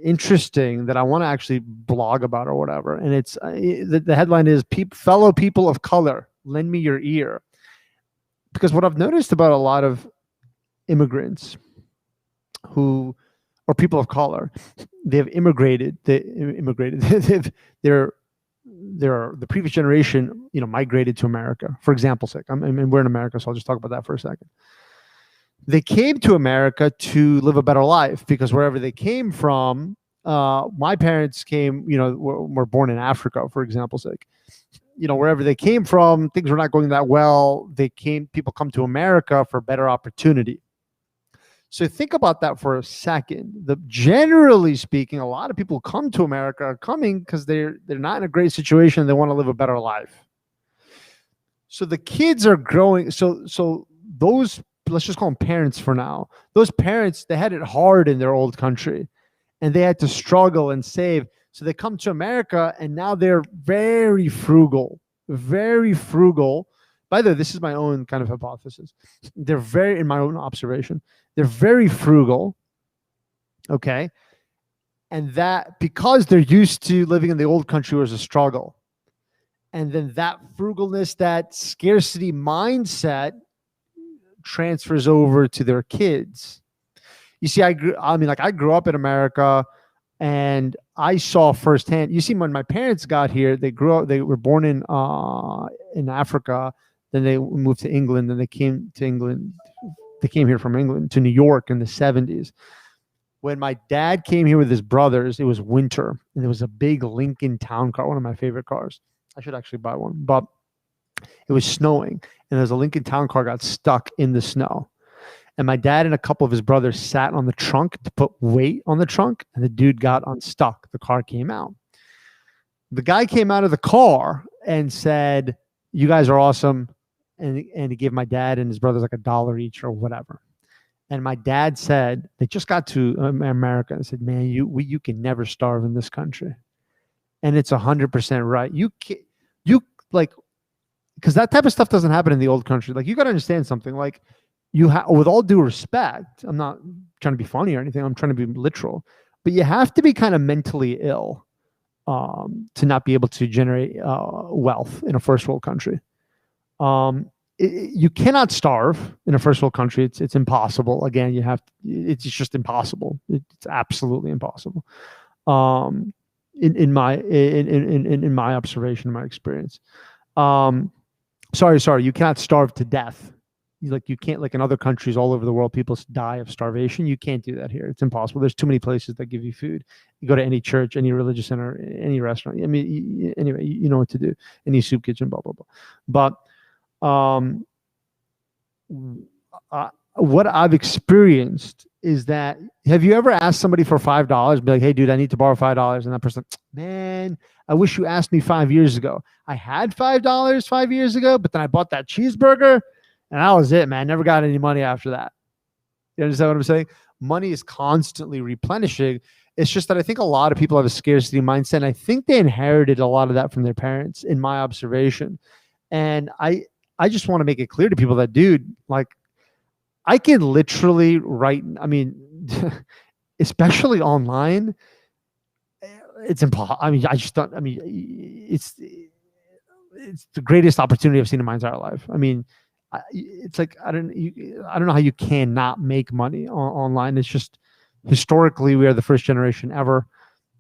interesting that I want to actually blog about or whatever. And it's the headline is fellow people of color, lend me your ear. Because what I've noticed about a lot of immigrants or people of color, they've immigrated. They're the previous generation, migrated to America. For example's sake, we're in America, so I'll just talk about that for a second. They came to America to live a better life because wherever they came from, my parents came, were born in Africa, for example's sake. Wherever they came from, things were not going that well. People come to America for better opportunity. So think about that for a second. Generally speaking, a lot of people who come to America are coming because they're not in a great situation. They want to live a better life. So the kids are growing. So those, let's just call them parents for now. Those parents, they had it hard in their old country and they had to struggle and save. So they come to America and now they're very frugal, very frugal. By the way, this is my own kind of hypothesis. In my own observation, they're very frugal. Okay. And that because they're used to living in the old country was a struggle. And then that frugalness, that scarcity mindset transfers over to their kids. You see, I grew up in America. And I saw firsthand. You see, when my parents got here, they grew up. They were born in Africa. Then they moved to England. Then they came to England. They came here from England to New York in the 70s. When my dad came here with his brothers, it was winter, and there was a big Lincoln Town Car, one of my favorite cars. I should actually buy one, but it was snowing, and there's a Lincoln Town Car got stuck in the snow. And my dad and a couple of his brothers sat on the trunk to put weight on the trunk, and the dude got unstuck. The car came out. The guy came out of the car and said, "You guys are awesome." And he gave my dad and his brothers like $1 each or whatever. And my dad said, they just got to America and said, "Man, you can never starve in this country." And it's 100% right. You like, because that type of stuff doesn't happen in the old country. Like, you got to understand something. Like, with all due respect, I'm not trying to be funny or anything. I'm trying to be literal, but you have to be kind of mentally ill to not be able to generate wealth in a first world country. You cannot starve in a first world country. It's impossible. Again, it's just impossible. It's absolutely impossible. In my observation, in my experience. Sorry, you cannot starve to death. You can't, like in other countries all over the world, people die of starvation. You can't do that here. It's impossible. There's too many places that give you food. You go to any church, any religious center, any restaurant. I mean, anyway, you know what to do. Any soup kitchen, blah, blah, blah. But what I've experienced is that, have you ever asked somebody for $5? Be like, "Hey, dude, I need to borrow $5." And that person, "Man, I wish you asked me 5 years ago. I had $5 5 years ago, but then I bought that cheeseburger. And that was it, man. Never got any money after that." You understand what I'm saying? Money is constantly replenishing. It's just that I think a lot of people have a scarcity mindset. And I think they inherited a lot of that from their parents, in my observation. And I just want to make it clear to people that, dude, like, I can literally write, I mean, especially online, it's impossible. I mean, it's the greatest opportunity I've seen in my entire life. I mean, it's like, I don't know how you cannot make money online. It's just, historically, we are the first generation ever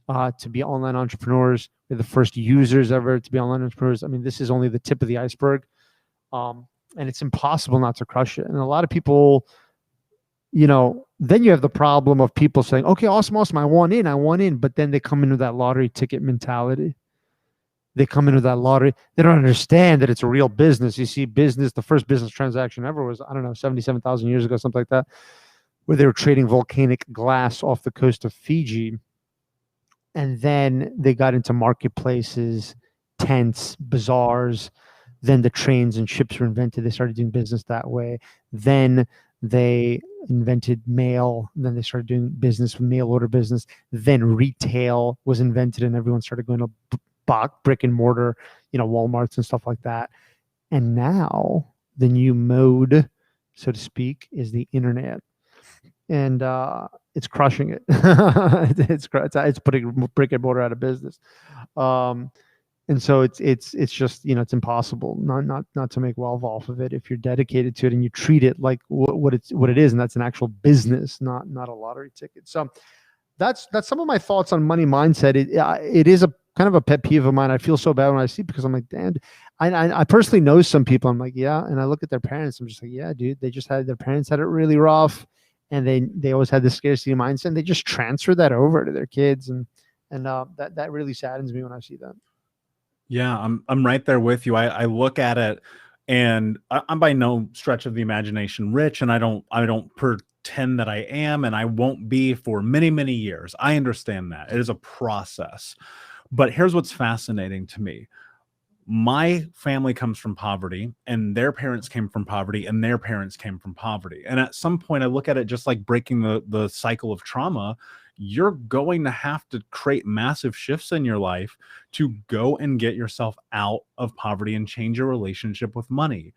to be online entrepreneurs. We're the first users ever to be online entrepreneurs. I mean, this is only the tip of the iceberg. And it's impossible not to crush it. And a lot of people, then you have the problem of people saying, "Okay, awesome. I want in. But then they come into that lottery ticket mentality. They come into that lottery. They don't understand that it's a real business. You see, the first business transaction ever was, I don't know, 77,000 years ago, something like that, where they were trading volcanic glass off the coast of Fiji. And then they got into marketplaces, tents, bazaars. Then the trains and ships were invented. They started doing business that way. Then they invented mail. Then they started doing business with mail order business. Then retail was invented, and everyone started going to brick and mortar, Walmarts and stuff like that. And now the new mode, so to speak, is the internet, and it's crushing it. It's putting brick and mortar out of business. And so it's just, it's impossible not to make wealth off of it if you're dedicated to it and you treat it like what it is, and that's an actual business, not a lottery ticket. So that's some of my thoughts on money mindset. It is a kind of a pet peeve of mine. I feel so bad when I see it, because I'm like, damn. I personally know some people. I'm like, yeah, and I look at their parents. I'm just like, yeah, dude. Their parents had it really rough, and they always had this scarcity mindset. And they just transfer that over to their kids, and that really saddens me when I see that. Yeah, I'm right there with you. I look at it, and I'm by no stretch of the imagination rich, and I don't pretend that I am, and I won't be for many, many years. I understand that. It is a process. But here's what's fascinating to me. My family comes from poverty, and their parents came from poverty, and their parents came from poverty. And at some point, I look at it just like breaking the cycle of trauma. You're going to have to create massive shifts in your life to go and get yourself out of poverty and change your relationship with money.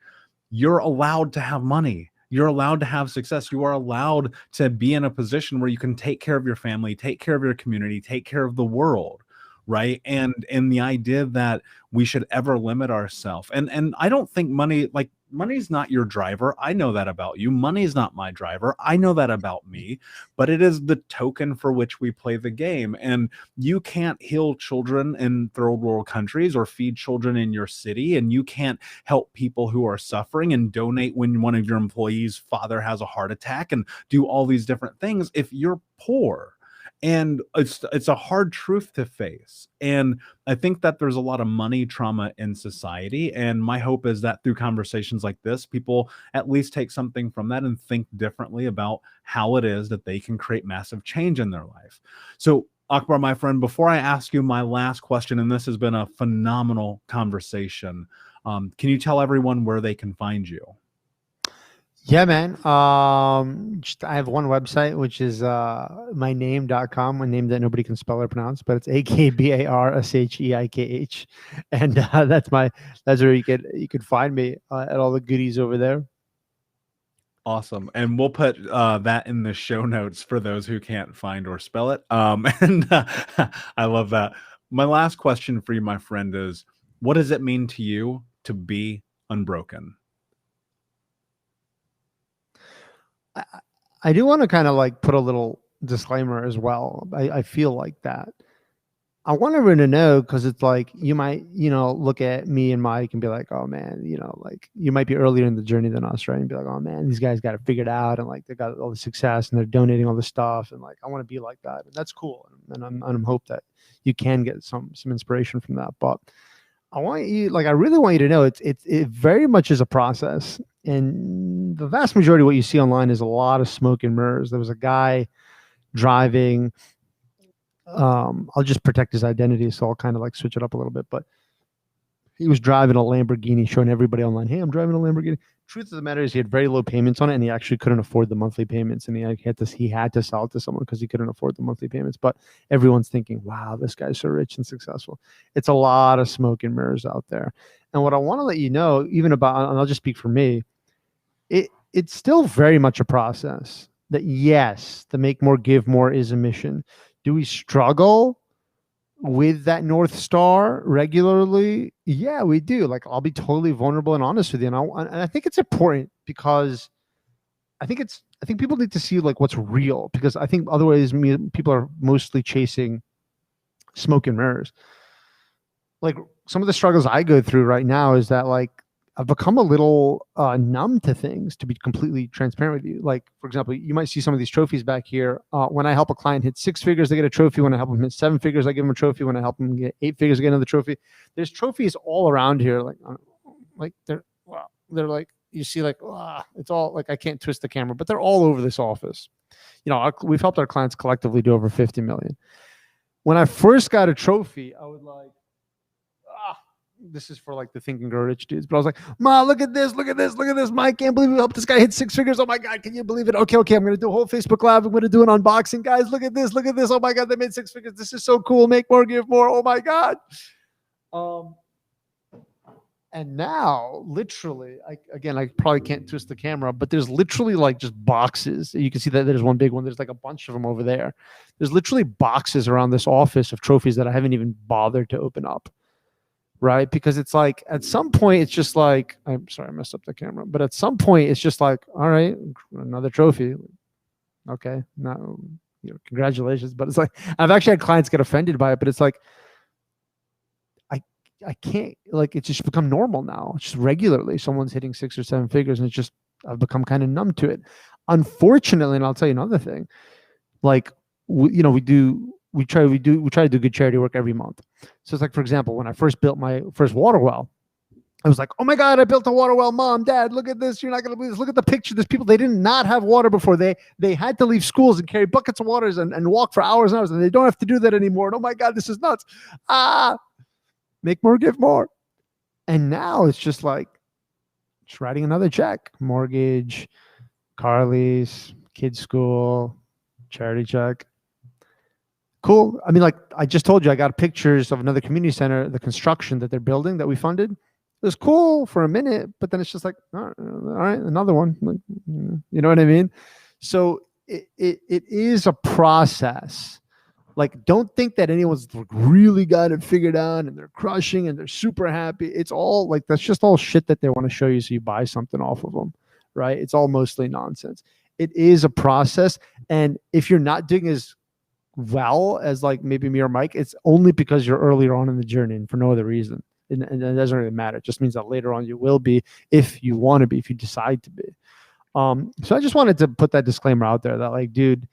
You're allowed to have money. You're allowed to have success. You are allowed to be in a position where you can take care of your family, take care of your community, take care of the world, right? And the idea that we should ever limit ourselves. And I don't think money, like, money's not your driver. I know that about you. Money's not my driver. I know that about me, but it is the token for which we play the game. And you can't heal children in third world countries or feed children in your city. And you can't help people who are suffering and donate when one of your employees' father has a heart attack and do all these different things if you're poor. And it's a hard truth to face. And I think that there's a lot of money trauma in society. And my hope is that through conversations like this, people at least take something from that and think differently about how it is that they can create massive change in their life. So, Akbar, my friend, before I ask you my last question, and this has been a phenomenal conversation, can you tell everyone where they can find you? Yeah, man. I have one website, which is myname.com, a name that nobody can spell or pronounce, but it's AKBARSHEIKH. And that's where you could find me at all the goodies over there. Awesome. And we'll put that in the show notes for those who can't find or spell it. And I love that. My last question for you, my friend, is what does it mean to you to be unbroken? I do want to kind of like put a little disclaimer as well. I feel like that. I want everyone to know, because it's like you might, look at me and Mike and be like, oh man, like you might be earlier in the journey than us, right? And be like, oh man, these guys got it figured out, and like they got all the success and they're donating all the stuff, and like I want to be like that, and that's cool. And I'm hope that you can get some inspiration from that. But I really want you to know it very much is a process. And the vast majority of what you see online is a lot of smoke and mirrors. There was a guy driving, I'll just protect his identity, so I'll kind of like switch it up a little bit, but he was driving a Lamborghini, showing everybody online, hey, I'm driving a Lamborghini. Truth of the matter is he had very low payments on it, and he actually couldn't afford the monthly payments, and he had to sell it to someone because he couldn't afford the monthly payments. But everyone's thinking, wow, this guy's so rich and successful. It's a lot of smoke and mirrors out there. And what I want to let you know, even about, and I'll just speak for me, it's still very much a process. That yes, the make more, give more is a mission. Do we struggle with that North Star regularly? Yeah, we do. Like, I'll be totally vulnerable and honest with you. And I think it's important, because I think people need to see like what's real, because I think otherwise people are mostly chasing smoke and mirrors. Like, some of the struggles I go through right now is that like I've become a little numb to things, to be completely transparent with you. Like, for example, you might see some of these trophies back here. When I help a client hit 6 figures, they get a trophy. When I help them hit 7 figures, I give them a trophy. When I help them get 8 figures, I get another trophy. There's trophies all around here. Like they're like, you see, like, it's all like, I can't twist the camera, but they're all over this office. We've helped our clients collectively do over 50 million. When I first got a trophy, I was like, this is for like the Think and Grow Rich dudes, but I was like, Ma, look at this, look at this, look at this. I can't believe we helped this guy hit 6 figures. Oh my God, can you believe it? Okay, I'm going to do a whole Facebook Live. I'm going to do an unboxing. Guys, look at this, look at this. Oh my God, they made 6 figures. This is so cool. Make more, give more. Oh my God. And now, literally, I probably can't twist the camera, but there's literally like just boxes. You can see that there's one big one. There's like a bunch of them over there. There's literally boxes around this office of trophies that I haven't even bothered to open up. Right? Because it's like, at some point, it's just like, I'm sorry, I messed up the camera, but at some point, it's just like, all right, another trophy. Okay. No, congratulations. But it's like, I've actually had clients get offended by it, but it's like, I can't, like, it's just become normal now. It's just regularly someone's hitting 6 or 7 figures, and it's just, I've become kind of numb to it. Unfortunately, and I'll tell you another thing, like, we try to do good charity work every month. So it's like, for example, when I first built my first water well, I was like, oh my God, I built a water well. Mom, Dad, look at this. You're not going to believe this. Look at the picture. There's people, they did not have water before. They had to leave schools and carry buckets of waters and walk for hours and hours, and they don't have to do that anymore. And oh my God, this is nuts. Make more, give more. And now it's just like, just writing another check, mortgage, car lease, kids' school, charity check. Cool. I mean, like I just told you, I got pictures of another community center, the construction that they're building that we funded. It was cool for a minute, but then it's just like, all right, another one. Like, you know what I mean? So it is a process Like, don't think that anyone's really got it figured out and they're crushing and they're super happy. It's all like, that's just all shit that they want to show you so you buy something off of them, right? It's all mostly nonsense. It is a process. And if you're not doing as well as like maybe me or Mike, it's only because you're earlier on in the journey and for no other reason. And it doesn't really matter. It just means that later on you will be, if you want to be, if you decide to be. So I just wanted to put that disclaimer out there that, like, dude,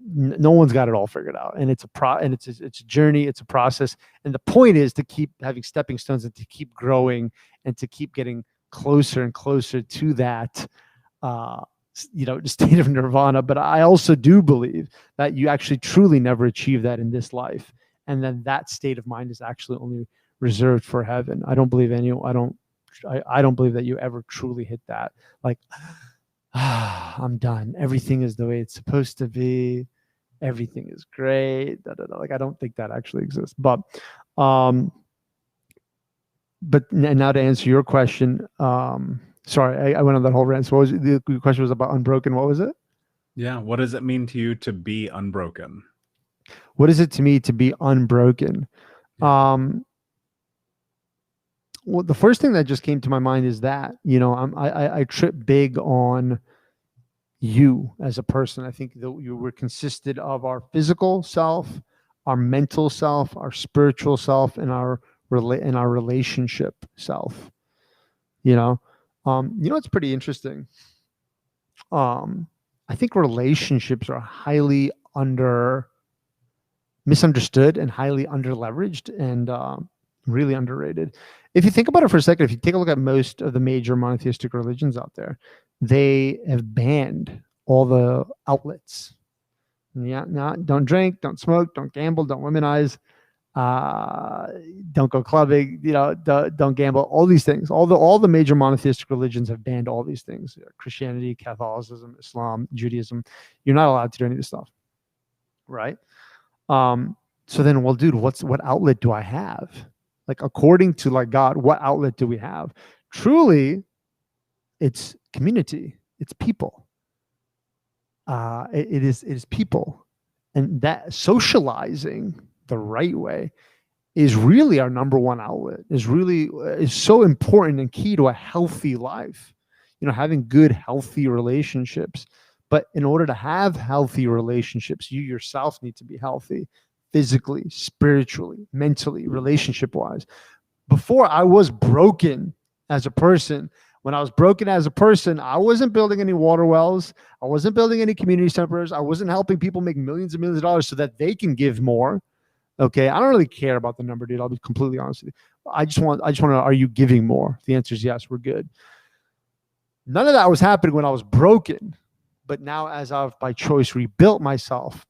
no one's got it all figured out, and it's a journey, it's a process, and the point is to keep having stepping stones and to keep growing and to keep getting closer and closer to that state of nirvana. But I also do believe that you actually truly never achieve that in this life, and then that state of mind is actually only reserved for heaven. I don't believe I don't believe that you ever truly hit that, like, I'm done, everything is the way it's supposed to be, everything is great, like, I don't think that actually exists. But now to answer your question, sorry, I went on that whole rant. So what was the question? Was about Unbroken. What was it? Yeah, what does it mean to you to be unbroken? What is it to me to be unbroken? Well, the first thing that just came to my mind is that, I trip big on you as a person. I think that you were consisted of our physical self, our mental self, our spiritual self, and our relationship self. It's pretty interesting. I think relationships are highly misunderstood and highly underleveraged and really underrated. If you think about it for a second, if you take a look at most of the major monotheistic religions out there, they have banned all the outlets. Yeah, no, don't drink, don't smoke, don't gamble, don't womanize, don't go clubbing, don't gamble. All these things, all the major monotheistic religions have banned all these things. Christianity, Catholicism, Islam, Judaism. You're not allowed to do any of this stuff, right? So then, well, dude, what outlet do I have? Like, according to, like, God, what outlet do we have? Truly, it's community. It's people. It is people, and that socializing the right way is really our number one outlet. Is so important and key to a healthy life. Having good, healthy relationships. But in order to have healthy relationships, you yourself need to be healthy. Physically, spiritually, mentally, relationship-wise. Before I was broken as a person, when I was broken as a person, I wasn't building any water wells. I wasn't building any community centers. I wasn't helping people make millions and millions of dollars so that they can give more. Okay, I don't really care about the number, dude. I'll be completely honest with you. I just want to know, are you giving more? The answer is yes, we're good. None of that was happening when I was broken. But now, as I've by choice rebuilt myself,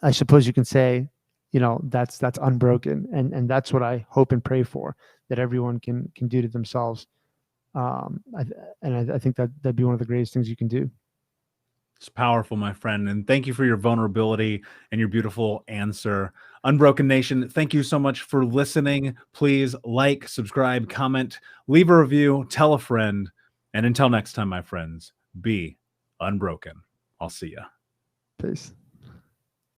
I suppose you can say, that's unbroken, and that's what I hope and pray for, that everyone can do to themselves. I think that'd be one of the greatest things you can do. It's powerful, my friend, and thank you for your vulnerability and your beautiful answer. Unbroken Nation, thank you so much for listening. Please like, subscribe, comment, leave a review, tell a friend, and until next time, my friends, be unbroken. I'll see ya. Peace.